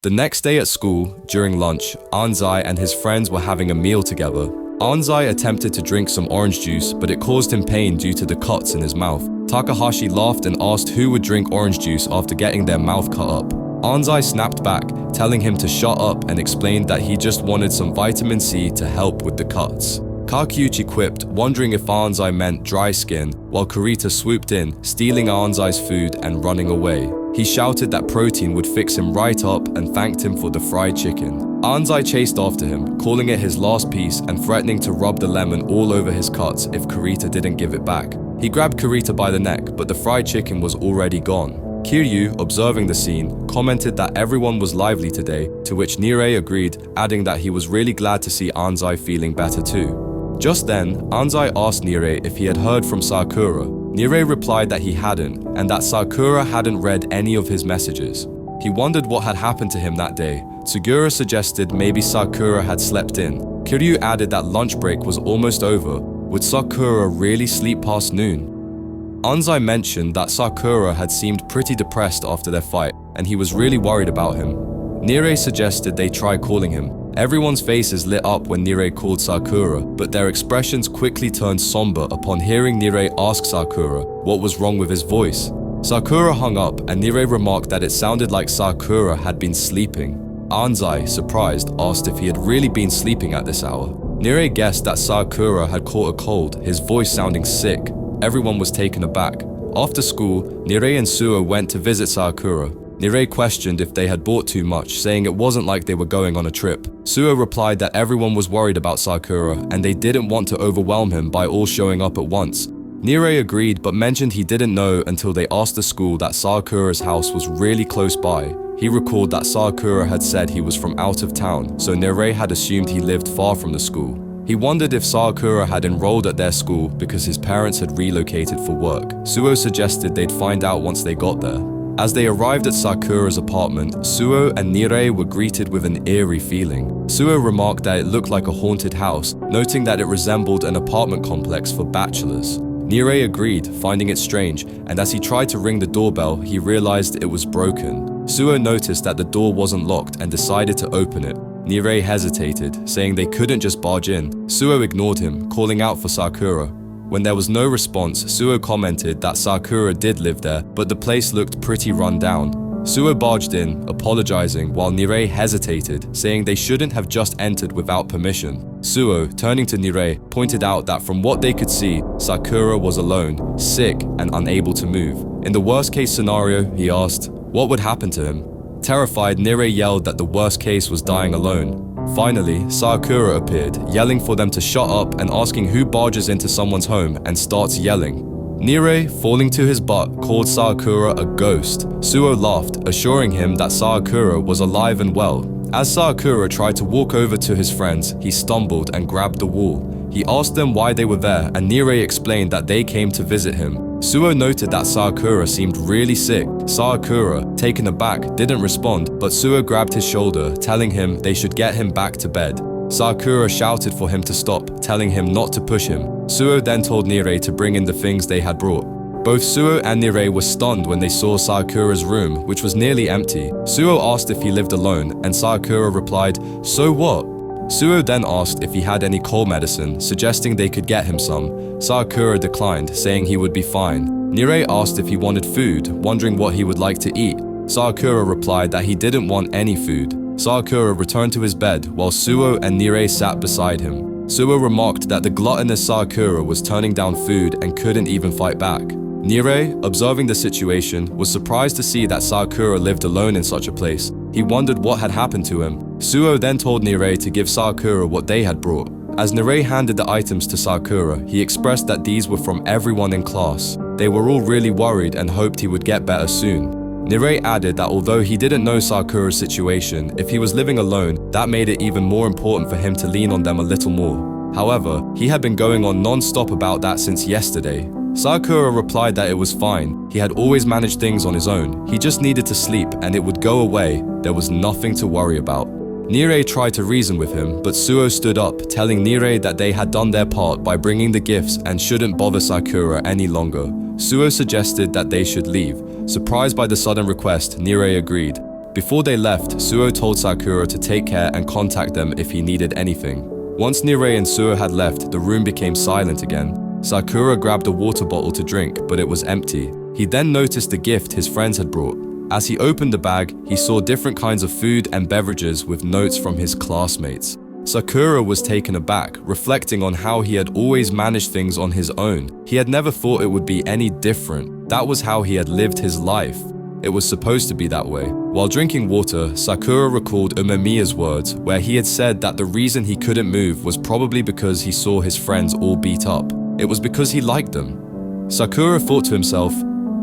The next day at school, during lunch, Anzai and his friends were having a meal together. Anzai attempted to drink some orange juice, but it caused him pain due to the cuts in his mouth. Takahashi laughed and asked who would drink orange juice after getting their mouth cut up. Anzai snapped back, telling him to shut up, and explained that he just wanted some vitamin C to help with the cuts. Kakiuchi quipped, wondering if Anzai meant dry skin, while Kurita swooped in, stealing Anzai's food and running away. He shouted that protein would fix him right up and thanked him for the fried chicken. Anzai chased after him, calling it his last piece and threatening to rub the lemon all over his cuts if Kurita didn't give it back. He grabbed Kurita by the neck, but the fried chicken was already gone. Kiryu, observing the scene, commented that everyone was lively today, to which Nirei agreed, adding that he was really glad to see Anzai feeling better too. Just then, Anzai asked Nirei if he had heard from Sakura. Nirei replied that he hadn't, and that Sakura hadn't read any of his messages. He wondered what had happened to him that day. Sugura suggested maybe Sakura had slept in. Kiryu added that lunch break was almost over. Would Sakura really sleep past noon? Anzai mentioned that Sakura had seemed pretty depressed after their fight, and he was really worried about him. Nirei suggested they try calling him. Everyone's faces lit up when Nirei called Sakura, but their expressions quickly turned somber upon hearing Nirei ask Sakura what was wrong with his voice. Sakura hung up, and Nirei remarked that it sounded like Sakura had been sleeping. Anzai, surprised, asked if he had really been sleeping at this hour. Nirei guessed that Sakura had caught a cold, his voice sounding sick. Everyone was taken aback. After school, Nirei and Suo went to visit Sakura. Nirei questioned if they had bought too much, saying it wasn't like they were going on a trip. Suo replied that everyone was worried about Sakura and they didn't want to overwhelm him by all showing up at once. Nirei agreed but mentioned he didn't know until they asked the school that Sakura's house was really close by. He recalled that Sakura had said he was from out of town, so Nirei had assumed he lived far from the school. He wondered if Sakura had enrolled at their school because his parents had relocated for work. Suo suggested they'd find out once they got there. As they arrived at Sakura's apartment, Suo and Nirei were greeted with an eerie feeling. Suo remarked that it looked like a haunted house, noting that it resembled an apartment complex for bachelors. Nirei agreed, finding it strange, and as he tried to ring the doorbell, he realized it was broken. Suo noticed that the door wasn't locked and decided to open it. Nirei hesitated, saying they couldn't just barge in. Suo ignored him, calling out for Sakura. When there was no response, Suo commented that Sakura did live there, but the place looked pretty run down. Suo barged in, apologizing, while Nirei hesitated, saying they shouldn't have just entered without permission. Suo, turning to Nirei, pointed out that from what they could see, Sakura was alone, sick, and unable to move. In the worst-case scenario, he asked, what would happen to him? Terrified, Nirei yelled that the worst case was dying alone. Finally, Sakura appeared, yelling for them to shut up and asking who barges into someone's home and starts yelling. Nirei, falling to his butt, called Sakura a ghost. Suo laughed, assuring him that Sakura was alive and well. As Sakura tried to walk over to his friends, he stumbled and grabbed the wall. He asked them why they were there, and Nirei explained that they came to visit him. Suo noted that Sakura seemed really sick. Sakura, taken aback, didn't respond, but Suo grabbed his shoulder, telling him they should get him back to bed. Sakura shouted for him to stop, telling him not to push him. Suo then told Nirei to bring in the things they had brought. Both Suo and Nirei were stunned when they saw Sakura's room, which was nearly empty. Suo asked if he lived alone, and Sakura replied, "So what?" Suo then asked if he had any cold medicine, suggesting they could get him some. Sakura declined, saying he would be fine. Nirei asked if he wanted food, wondering what he would like to eat. Sakura replied that he didn't want any food. Sakura returned to his bed, while Suo and Nirei sat beside him. Suo remarked that the gluttonous Sakura was turning down food and couldn't even fight back. Nirei, observing the situation, was surprised to see that Sakura lived alone in such a place. He wondered what had happened to him. Suo then told Nirei to give Sakura what they had brought. As Nirei handed the items to Sakura, he expressed that these were from everyone in class. They were all really worried and hoped he would get better soon. Nirei added that although he didn't know Sakura's situation, if he was living alone, that made it even more important for him to lean on them a little more. However, he had been going on non-stop about that since yesterday. Sakura replied that it was fine. He had always managed things on his own. He just needed to sleep and it would go away. There was nothing to worry about. Nirei tried to reason with him, but Suo stood up, telling Nirei that they had done their part by bringing the gifts and shouldn't bother Sakura any longer. Suo suggested that they should leave. Surprised by the sudden request, Nirei agreed. Before they left, Suo told Sakura to take care and contact them if he needed anything. Once Nirei and Suo had left, the room became silent again. Sakura grabbed a water bottle to drink, but it was empty. He then noticed the gift his friends had brought. As he opened the bag, he saw different kinds of food and beverages with notes from his classmates. Sakura was taken aback, reflecting on how he had always managed things on his own. He had never thought it would be any different. That was how he had lived his life. It was supposed to be that way. While drinking water, Sakura recalled Umemiya's words, where he had said that the reason he couldn't move was probably because he saw his friends all beat up. It was because he liked them. Sakura thought to himself,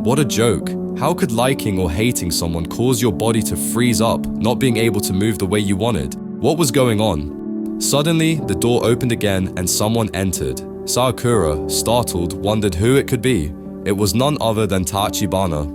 what a joke. How could liking or hating someone cause your body to freeze up, not being able to move the way you wanted? What was going on? Suddenly, the door opened again and someone entered. Sakura, startled, wondered who it could be. It was none other than Tachibana.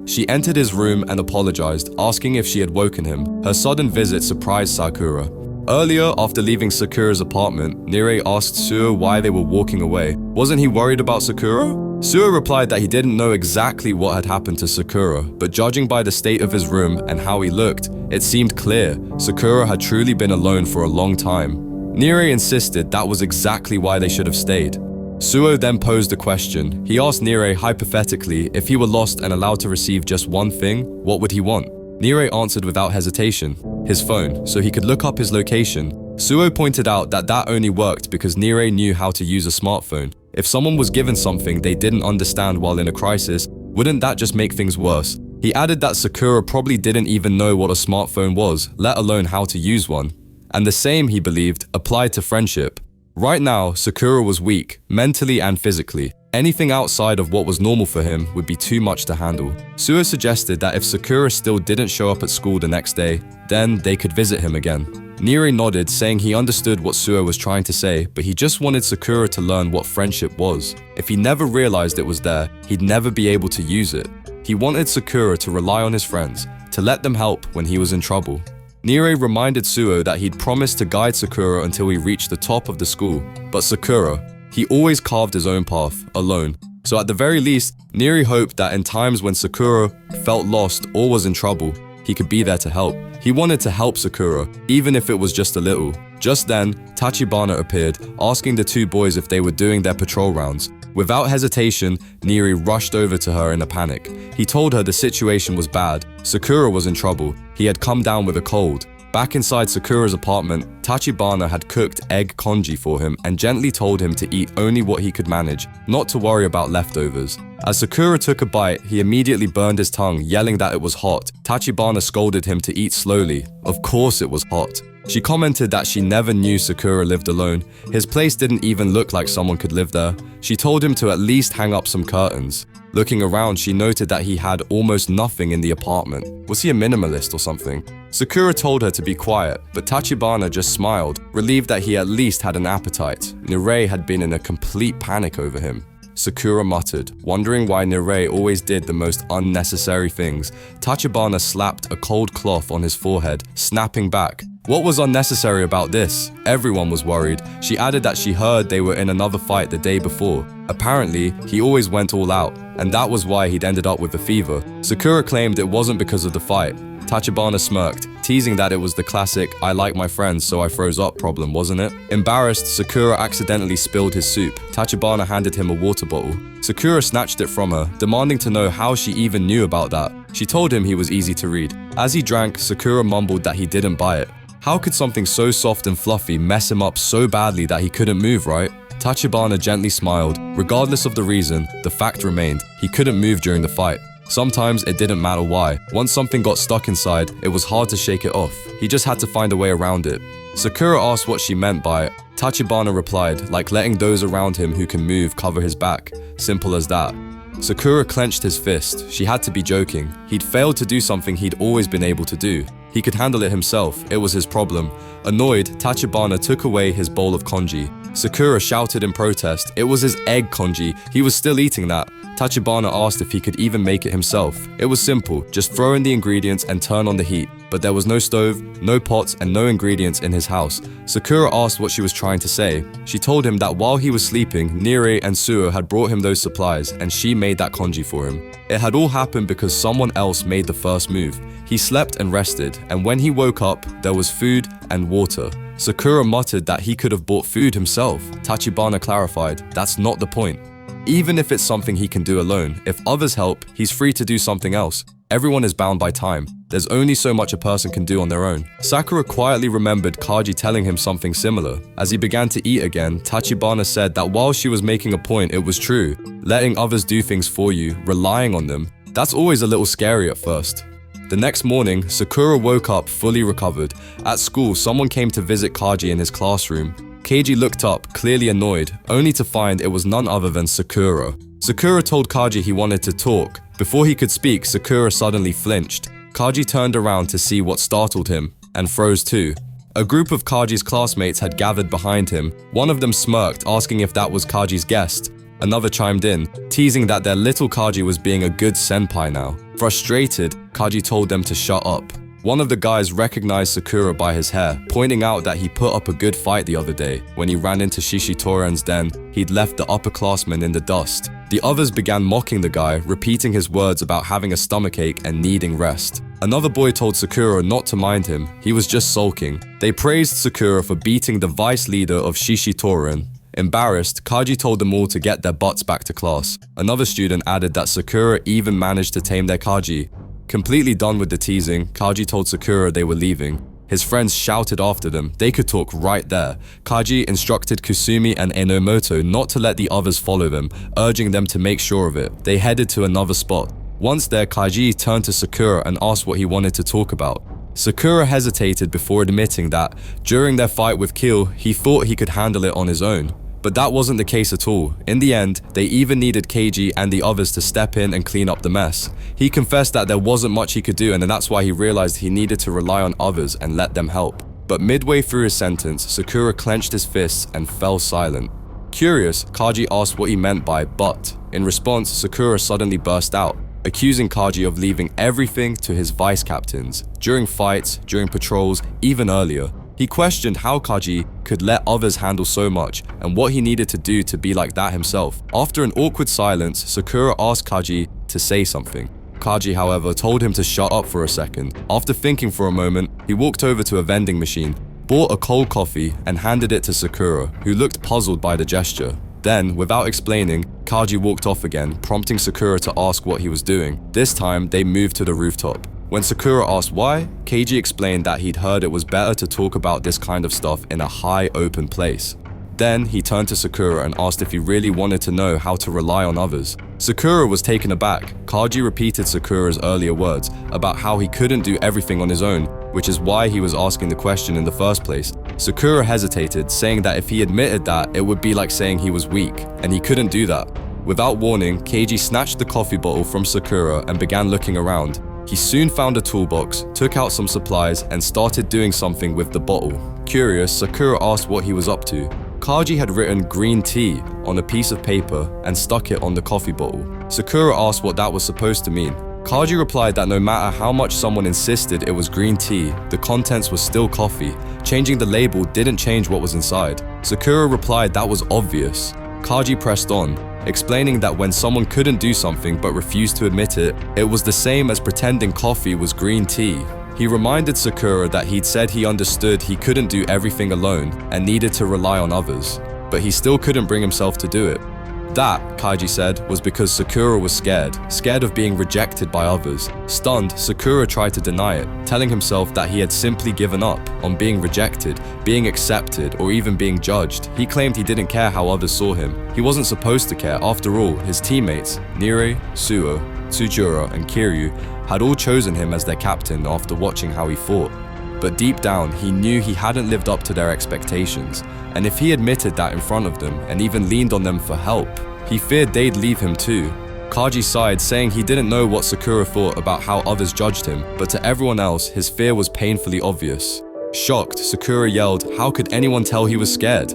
She entered his room and apologized, asking if she had woken him. Her sudden visit surprised Sakura. Earlier, after leaving Sakura's apartment, Nirei asked Suo why they were walking away. Wasn't he worried about Sakura? Suo replied that he didn't know exactly what had happened to Sakura, but judging by the state of his room and how he looked, it seemed clear Sakura had truly been alone for a long time. Nirei insisted that was exactly why they should have stayed. Suo then posed a question. He asked Nirei hypothetically, if he were lost and allowed to receive just one thing, what would he want? Nirei answered without hesitation, his phone, so he could look up his location. Suo pointed out that that only worked because Nirei knew how to use a smartphone. If someone was given something they didn't understand while in a crisis, wouldn't that just make things worse? He added that Sakura probably didn't even know what a smartphone was, let alone how to use one. And the same, he believed, applied to friendship. Right now, Sakura was weak, mentally and physically. Anything outside of what was normal for him would be too much to handle. Suo suggested that if Sakura still didn't show up at school the next day, then they could visit him again. Nirei nodded, saying he understood what Suo was trying to say, but he just wanted Sakura to learn what friendship was. If he never realized it was there, he'd never be able to use it. He wanted Sakura to rely on his friends, to let them help when he was in trouble. Nirei reminded Suo that he'd promised to guide Sakura until he reached the top of the school. But Sakura, he always carved his own path, alone. So at the very least, Nirei hoped that in times when Sakura felt lost or was in trouble, he could be there to help. He wanted to help Sakura, even if it was just a little. Just then, Tachibana appeared, asking the two boys if they were doing their patrol rounds. Without hesitation, Nirei rushed over to her in a panic. He told her the situation was bad. Sakura was in trouble. He had come down with a cold. Back inside Sakura's apartment, Tachibana had cooked egg congee for him and gently told him to eat only what he could manage, not to worry about leftovers. As Sakura took a bite, he immediately burned his tongue, yelling that it was hot. Tachibana scolded him to eat slowly. Of course it was hot. She commented that she never knew Sakura lived alone. His place didn't even look like someone could live there. She told him to at least hang up some curtains. Looking around, she noted that he had almost nothing in the apartment. Was he a minimalist or something? Sakura told her to be quiet, but Tachibana just smiled, relieved that he at least had an appetite. Nirei had been in a complete panic over him. Sakura muttered, wondering why Nirei always did the most unnecessary things. Tachibana slapped a cold cloth on his forehead, snapping back. What was unnecessary about this? Everyone was worried. She added that she heard they were in another fight the day before. Apparently, he always went all out, and that was why he'd ended up with a fever. Sakura claimed it wasn't because of the fight. Tachibana smirked, teasing that it was the classic "I like my friends so I froze up" problem, wasn't it? Embarrassed, Sakura accidentally spilled his soup. Tachibana handed him a water bottle. Sakura snatched it from her, demanding to know how she even knew about that. She told him he was easy to read. As he drank, Sakura mumbled that he didn't buy it. How could something so soft and fluffy mess him up so badly that he couldn't move, right? Tachibana gently smiled. Regardless of the reason, the fact remained, he couldn't move during the fight. Sometimes it didn't matter why. Once something got stuck inside, it was hard to shake it off. He just had to find a way around it. Sakura asked what she meant by it. Tachibana replied, like letting those around him who can move cover his back. Simple as that. Sakura clenched his fist. She had to be joking. He'd failed to do something he'd always been able to do. He could handle it himself. It was his problem. Annoyed, Tachibana took away his bowl of congee. Sakura shouted in protest. It was his egg congee. He was still eating that. Tachibana asked if he could even make it himself. It was simple. Just throw in the ingredients and turn on the heat. but there was no stove, no pots, and no ingredients in his house. Sakura asked what she was trying to say. She told him that while he was sleeping, Nirei and Suo had brought him those supplies, and she made that kanji for him. It had all happened because someone else made the first move. He slept and rested, and when he woke up, there was food and water. Sakura muttered that he could have bought food himself. Tachibana clarified, that's not the point. Even if it's something he can do alone, if others help, he's free to do something else. Everyone is bound by time. There's only so much a person can do on their own. Sakura quietly remembered Kajji telling him something similar. As he began to eat again, Tachibana said that while she was making a point, it was true. Letting others do things for you, relying on them, that's always a little scary at first. The next morning, Sakura woke up fully recovered. At school, someone came to visit Kajji in his classroom. Kajji looked up, clearly annoyed, only to find it was none other than Sakura. Sakura told Kajji he wanted to talk. Before he could speak, Sakura suddenly flinched. Kajji turned around to see what startled him, and froze too. A group of Kajji's classmates had gathered behind him. One of them smirked, asking if that was Kajji's guest. Another chimed in, teasing that their little Kajji was being a good senpai now. Frustrated, Kajji told them to shut up. One of the guys recognized Sakura by his hair, pointing out that he put up a good fight the other day. When he ran into Shishitoren's den, he'd left the upperclassmen in the dust. The others began mocking the guy, repeating his words about having a stomachache and needing rest. Another boy told Sakura not to mind him, he was just sulking. They praised Sakura for beating the vice leader of Shishitoren. Embarrassed, Kajji told them all to get their butts back to class. Another student added that Sakura even managed to tame their Kajji. Completely done with the teasing, Kajji told Sakura they were leaving. His friends shouted after them, they could talk right there. Kajji instructed Kusumi and Enomoto not to let the others follow them, urging them to make sure of it. They headed to another spot. Once there, Kajji turned to Sakura and asked what he wanted to talk about. Sakura hesitated before admitting that, during their fight with Kill, he thought he could handle it on his own. But that wasn't the case at all. In the end, they even needed Kajji and the others to step in and clean up the mess. He confessed that there wasn't much he could do, and that's why he realized he needed to rely on others and let them help. But midway through his sentence, Sakura clenched his fists and fell silent. Curious, Kajji asked what he meant by "but." In response, Sakura suddenly burst out, accusing Kajji of leaving everything to his vice captains. During fights, during patrols, even earlier. He questioned how Kajji could let others handle so much and what he needed to do to be like that himself. After an awkward silence, Sakura asked Kajji to say something. Kajji, however, told him to shut up for a second. After thinking for a moment, he walked over to a vending machine, bought a cold coffee, and handed it to Sakura, who looked puzzled by the gesture. Then, without explaining, Kajji walked off again, prompting Sakura to ask what he was doing. This time, they moved to the rooftop. When Sakura asked why, Kajji explained that he'd heard it was better to talk about this kind of stuff in a high, open place. Then, he turned to Sakura and asked if he really wanted to know how to rely on others. Sakura was taken aback. Kajji repeated Sakura's earlier words about how he couldn't do everything on his own, which is why he was asking the question in the first place. Sakura hesitated, saying that if he admitted that, it would be like saying he was weak, and he couldn't do that. Without warning, Kajji snatched the coffee bottle from Sakura and began looking around. He soon found a toolbox, took out some supplies, and started doing something with the bottle. Curious, Sakura asked what he was up to. Kajji had written green tea on a piece of paper and stuck it on the coffee bottle. Sakura asked what that was supposed to mean. Kajji replied that no matter how much someone insisted it was green tea, the contents was still coffee. Changing the label didn't change what was inside. Sakura replied that was obvious. Kajji pressed on, explaining that when someone couldn't do something but refused to admit it, it was the same as pretending coffee was green tea. He reminded Sakura that he'd said he understood he couldn't do everything alone and needed to rely on others, but he still couldn't bring himself to do it. That, Kajji said, was because Sakura was scared of being rejected by others. Stunned, Sakura tried to deny it, telling himself that he had simply given up on being rejected, being accepted, or even being judged. He claimed he didn't care how others saw him. He wasn't supposed to care. After all, his teammates, Nirei, Suo, Tsujura, and Kiryu, had all chosen him as their captain after watching how he fought. But deep down, he knew he hadn't lived up to their expectations, and if he admitted that in front of them and even leaned on them for help, he feared they'd leave him too. Kajji sighed, saying he didn't know what Sakura thought about how others judged him, but to everyone else, his fear was painfully obvious. Shocked, Sakura yelled, how could anyone tell he was scared?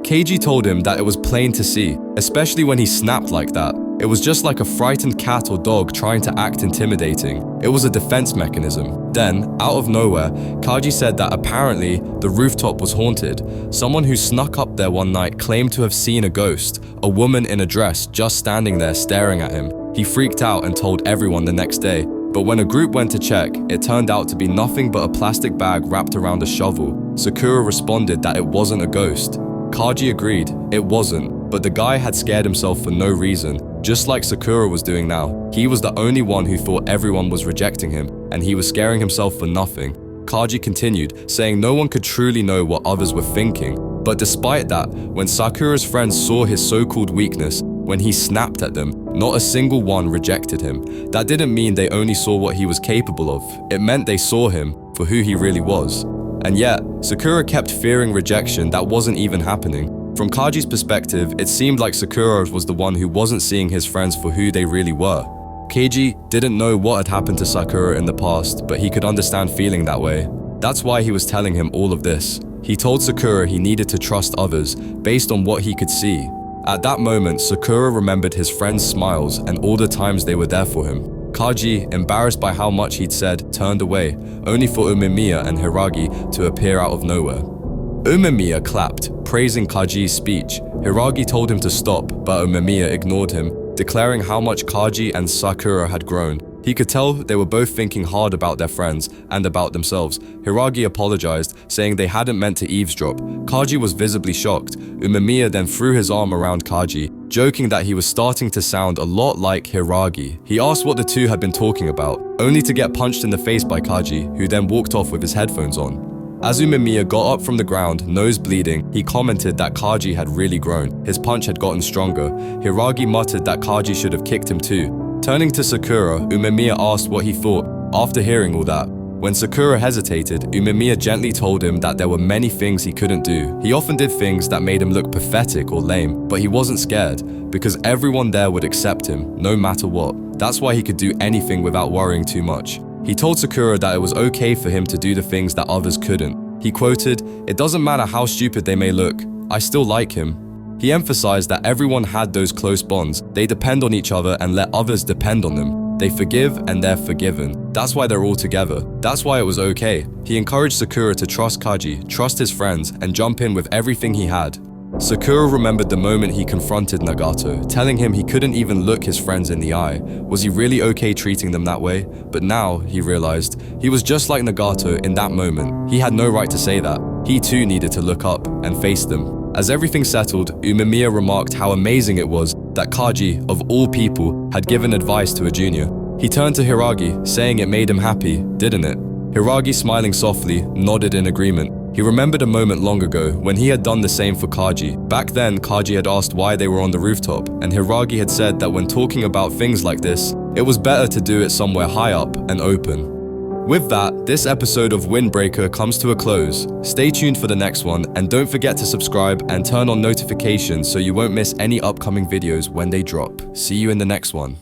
Kajji told him that it was plain to see, especially when he snapped like that. It was just like a frightened cat or dog trying to act intimidating. It was a defense mechanism. Then, out of nowhere, Kajji said that apparently the rooftop was haunted. Someone who snuck up there one night claimed to have seen a ghost, a woman in a dress just standing there staring at him. He freaked out and told everyone the next day. But when a group went to check, it turned out to be nothing but a plastic bag wrapped around a shovel. Sakura responded that it wasn't a ghost. Kajji agreed, it wasn't, but the guy had scared himself for no reason, just like Sakura was doing now. He was the only one who thought everyone was rejecting him, and he was scaring himself for nothing. Kajji continued, saying no one could truly know what others were thinking. But despite that, when Sakura's friends saw his so-called weakness, when he snapped at them, not a single one rejected him. That didn't mean they only saw what he was capable of. It meant they saw him for who he really was. And yet, Sakura kept fearing rejection that wasn't even happening. From Kajji's perspective, it seemed like Sakura was the one who wasn't seeing his friends for who they really were. Kajji didn't know what had happened to Sakura in the past, but he could understand feeling that way. That's why he was telling him all of this. He told Sakura he needed to trust others based on what he could see. At that moment, Sakura remembered his friends' smiles and all the times they were there for him. Kajji, embarrassed by how much he'd said, turned away, only for Umemiya and Hiragi to appear out of nowhere. Umemiya clapped, praising Kajji's speech. Hiragi told him to stop, but Umemiya ignored him, declaring how much Kajji and Sakura had grown. He could tell they were both thinking hard about their friends and about themselves. Hiragi apologized, saying they hadn't meant to eavesdrop. Kajji was visibly shocked. Umemiya then threw his arm around Kajji, joking that he was starting to sound a lot like Hiragi. He asked what the two had been talking about, only to get punched in the face by Kajji, who then walked off with his headphones on. As Umemiya got up from the ground, nose bleeding, he commented that Kajji had really grown. His punch had gotten stronger. Hiragi muttered that Kajji should have kicked him too. Turning to Sakura, Umemiya asked what he thought after hearing all that. When Sakura hesitated, Umemiya gently told him that there were many things he couldn't do. He often did things that made him look pathetic or lame, but he wasn't scared, because everyone there would accept him, no matter what. That's why he could do anything without worrying too much. He told Sakura that it was okay for him to do the things that others couldn't. He quoted, "It doesn't matter how stupid they may look, I still like him." He emphasized that everyone had those close bonds. They depend on each other and let others depend on them. They forgive and they're forgiven. That's why they're all together. That's why it was okay. He encouraged Sakura to trust Kajji, trust his friends, and jump in with everything he had. Sakura remembered the moment he confronted Nagato, telling him he couldn't even look his friends in the eye. Was he really okay treating them that way? But now, he realized, he was just like Nagato in that moment. He had no right to say that. He too needed to look up and face them. As everything settled, Umemiya remarked how amazing it was that Kajji, of all people, had given advice to a junior. He turned to Hiragi, saying it made him happy, didn't it? Hiragi, smiling softly, nodded in agreement. He remembered a moment long ago when he had done the same for Kajji. Back then, Kajji had asked why they were on the rooftop, and Hiragi had said that when talking about things like this, it was better to do it somewhere high up and open. With that, this episode of Windbreaker comes to a close. Stay tuned for the next one, and don't forget to subscribe and turn on notifications so you won't miss any upcoming videos when they drop. See you in the next one.